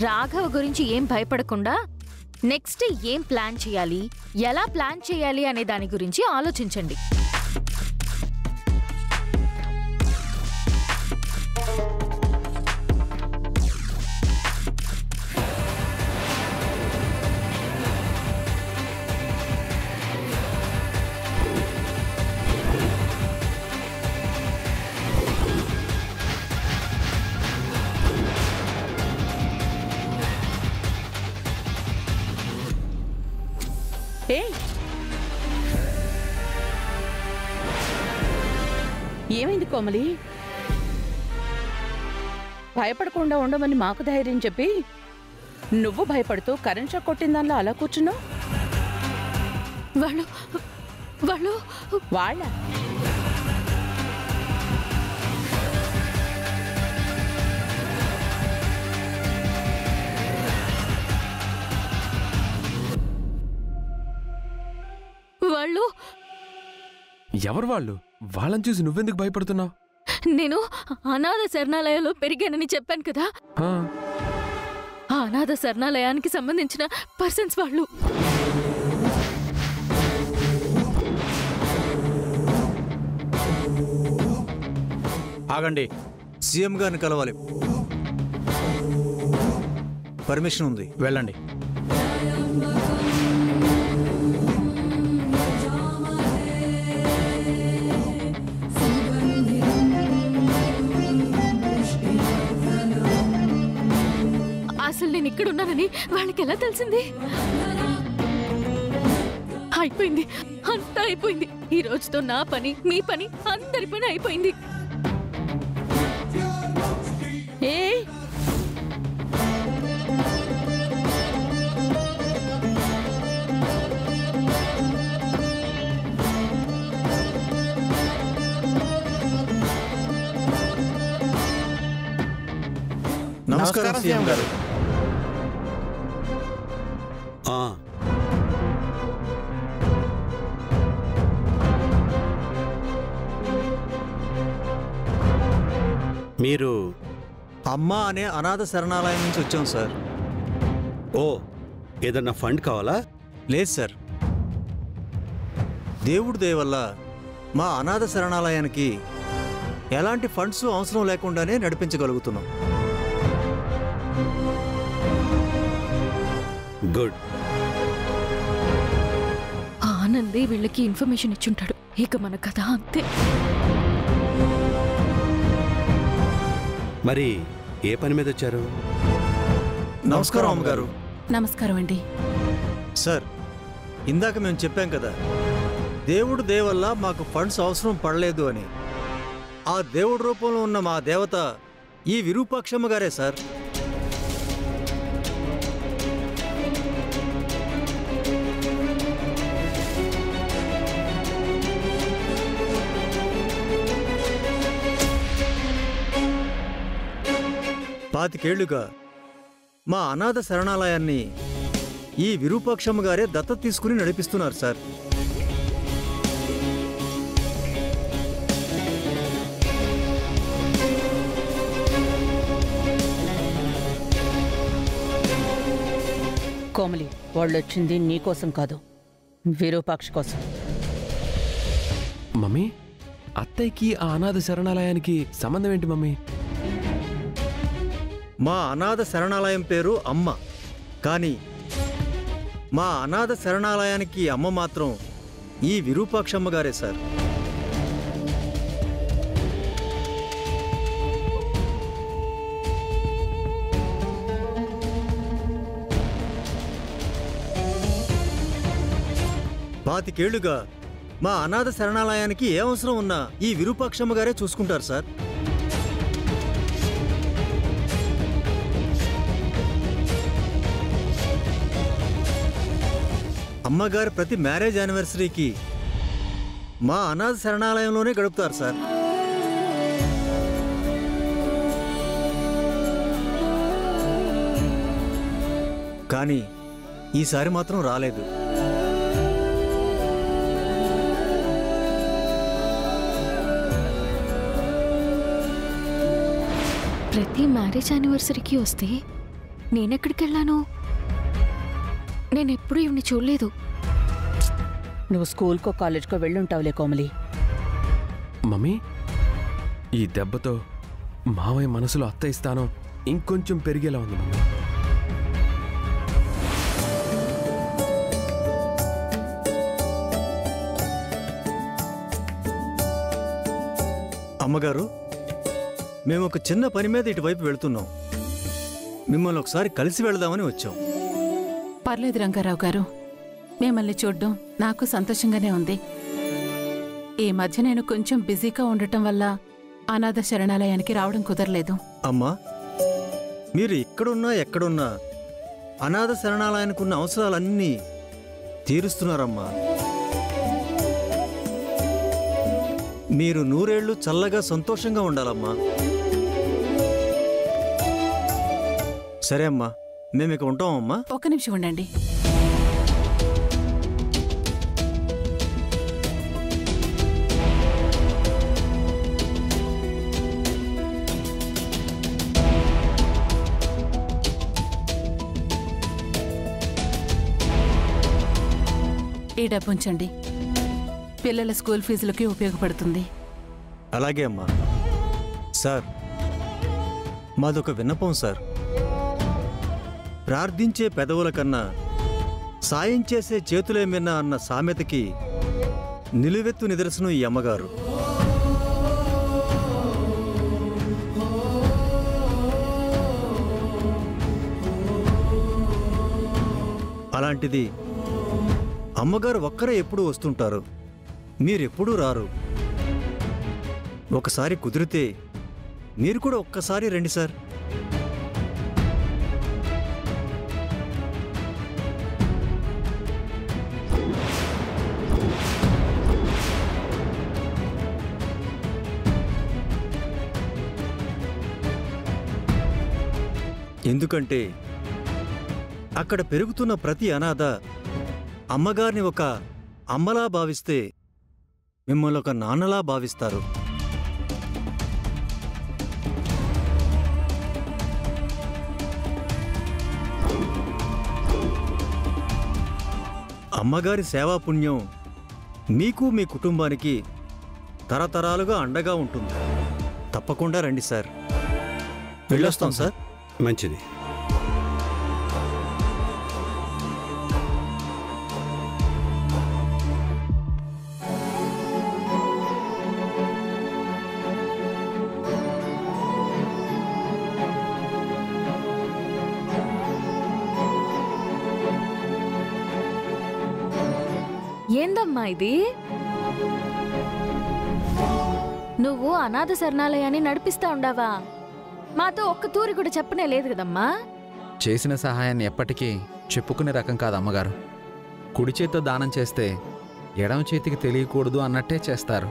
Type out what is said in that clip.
రాఘవ గురించి ఏం భయపడకుండా నెక్స్ట్ ఏం ప్లాన్ చేయాలి, ఎలా ప్లాన్ చేయాలి అనే దాని గురించి ఆలోచించండి. ఏమైంది కోమలి? భయపడకుండా ఉండమని మాకు ధైర్యం చెప్పి నువ్వు భయపడుతూ కరెంట్ షాక్ కొట్టిన దానిలో అలా కూర్చున్నావు. వాళ్ళ వాళ్ళు ఎవరు వాళ్ళు? వాళ్ళని చూసి నువ్వెందుకు భయపడుతున్నావు? నేను అనాథ శరణాలయంలో పెరిగానని చెప్పాను కదా, ఆ అనాథ శరణాలయానికి సంబంధించిన పర్సన్స్ వాళ్ళు. ఆగండి, సీఎం గారిని కలవాలి. పర్మిషన్ ఉంది, వెళ్ళండి. అసలు నేను ఇక్కడ ఉన్నానని వాళ్ళకి ఎలా తెలిసింది? అయిపోయింది, అంతా అయిపోయింది. ఈ రోజుతో నా పని, మీ పని, అందరి పని అయిపోయింది. నమస్కారం సీఎం గారు. మీరు అమ్మ అనే అనాథ శరణాలయం నుంచి వచ్చాం సార్. ఓ, ఏదన్నా ఫండ్ కావాలా? లేదు సార్, దేవుడి దయ వల్ల మా అనాథ శరణాలయానికి ఎలాంటి ఫండ్స్ అవసరం లేకుండానే నడిపించగలుగుతున్నాం. గుడ్. ఆనందే వీళ్ళకి ఇన్ఫర్మేషన్ ఇచ్చుంటాడు. ఇక మన కథ అంతే. మరి ఏ పని మీద వచ్చారు? నమస్కారం అమ్మగారు. నమస్కారం అండి. సార్, ఇందాక మేము చెప్పాం కదా, దేవుడు దయ వల్ల మాకు ఫండ్స్ అవసరం పడలేదు అని. ఆ దేవుడి రూపంలో ఉన్న మా దేవత ఈ విరూపాక్షమ్మ గారే సార్. పాతికేళ్లుగా మా అనాథ శరణాలయాన్ని ఈ విరూపాక్షమ్మ గారే దత్తత తీసుకుని నడిపిస్తున్నారు సార్. కోమలి, వాళ్ళొచ్చింది నీకోసం కాదు, విరూపాక్ష కోసం. మమ్మీ, అత్తయ్యకి ఆ అనాథ శరణాలయానికి సంబంధం ఏంటి మమ్మీ? మా అనాథ శరణాలయం పేరు అమ్మ, కానీ మా అనాథ శరణాలయానికి అమ్మ మాత్రం ఈ విరూపాక్షమ్మ గారే సార్. పాతికేళ్లుగా మా అనాథ శరణాలయానికి ఏ అవసరం ఉన్నా ఈ విరూపాక్షమ్మ గారే చూసుకుంటారు సార్. అమ్మగారు ప్రతి మ్యారేజ్ యానివర్సరీకి మా అనాథ శరణాలయంలోనే గడుపుతారు సార్. కానీ ఈసారి మాత్రం రాలేదు. ప్రతి మ్యారేజ్ యానివర్సరీకి వస్తే నేనెక్కడికెళ్ళాను? నేనెప్పుడూ ఇవన్నీ చూడలేదు. నువ్వు స్కూల్కో కాలేజ్కో వెళ్ళుంటావులే కోమలి. మమ్మీ, ఈ దెబ్బతో మావయ్య మనసులో అత్తయ్య స్థానం ఇంకొంచెం పెరిగేలా ఉంది మమ్మీ. అమ్మగారు, మేము ఒక చిన్న పని మీద ఇటువైపు వెళుతున్నాం. మిమ్మల్ని ఒకసారి కలిసి వెళదామని వచ్చాం. పర్లేదు రంగారావు గారు, మిమ్మల్ని చూడ్డం నాకు సంతోషంగానే ఉంది. ఈ మధ్య నేను కొంచెం బిజీగా ఉండటం వల్ల అనాథ శరణాలయానికి రావడం కుదరలేదు. అమ్మా, మీరు ఇక్కడున్నా ఎక్కడున్నా అనాథ శరణాలయానికి ఉన్న అవసరాలన్నీ తీరుస్తున్నారమ్మా. మీరు నూరేళ్లు చల్లగా సంతోషంగా ఉండాలమ్మా. సరే అమ్మా, మేము ఇక ఉంటామమ్మా. ఒక్క నిమిషం ఉండండి. ఈ డబ్బు ఉంచండి, పిల్లల స్కూల్ ఫీజులకి ఉపయోగపడుతుంది. అలాగే అమ్మా. సార్, మాదొక విన్నపం సార్. ప్రార్థించే పెదవుల కన్నా సాయం చేసే చేతులే మిన్న అన్న సామెతకి నిలువెత్తు నిదర్శనం ఈ అమ్మగారు. అలాంటిది అమ్మగారు ఒక్కరే ఎప్పుడూ వస్తుంటారు, మీరెప్పుడూ రారు. ఒకసారి కుదిరితే మీరు కూడా ఒక్కసారి రండి సార్. ఎందుకంటే అక్కడ పెరుగుతున్న ప్రతి అనాథ అమ్మగారిని ఒక అమ్మలా భావిస్తే మిమ్మల్ని ఒక నాన్నలా భావిస్తారు. అమ్మగారి సేవాపుణ్యం మీకు మీ కుటుంబానికి తరతరాలుగా అండగా ఉంటుంది. తప్పకుండా రండి సార్. వెళ్ళొస్తాం సార్. మంచిది. ఏందమ్మా ఇది? నువ్వు అనాథ శరణాలయాన్ని నడిపిస్తా ఉండావా? మాతో ఒక్క తూరి కూడా చెప్పనే లేదు కదమ్మా. చేసిన సహాయాన్ని ఎప్పటికీ చెప్పుకునే రకం కాదు అమ్మగారు. కుడి చేత్తో దానం చేస్తే ఎడమ చేతికి తెలియకూడదు అన్నట్టే చేస్తారు.